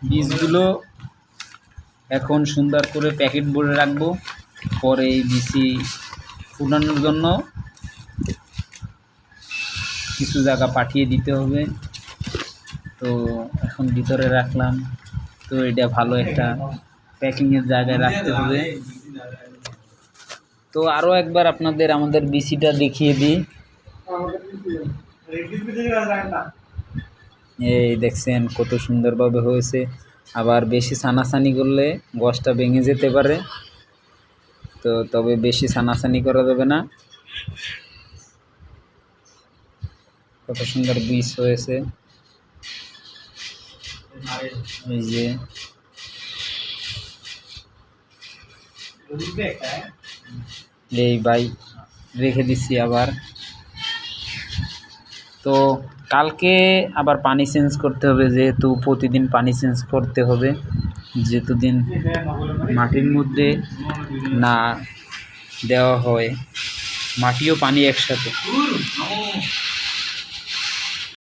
বীজগুলো এখন সুন্দর করে প্যাকেট ভরে রাখবো, পরে এই বিচি ফুটানোর জন্য কিছু জায়গা পাঠিয়ে দিতে হবে। তো এখন ভিতরে রাখলাম, তো এটা ভালো একটা প্যাকিংয়ের জায়গায় রাখতে হবে। তো আরও একবার আপনাদের আমাদের বিচিটা দেখিয়ে দিই। এই দেখছেন কত সুন্দরভাবে হয়েছে। আবার বেশি ছানাছানি করলে গছটা ভেঙে যেতে পারে, তো তবে বেশি ছানাছানি করা যাবে না। কত সুন্দর বীজ হয়েছে, এই যে এই ভাই রেখে দিচ্ছি আবার। তো কালকে আবার পানি চেঞ্জ করতে হবে, যেহেতু প্রতিদিন পানি চেঞ্জ করতে হবে, যেহেতু দিন মাটির মধ্যে না দেওয়া হয় মাটি ও পানি একসাথে।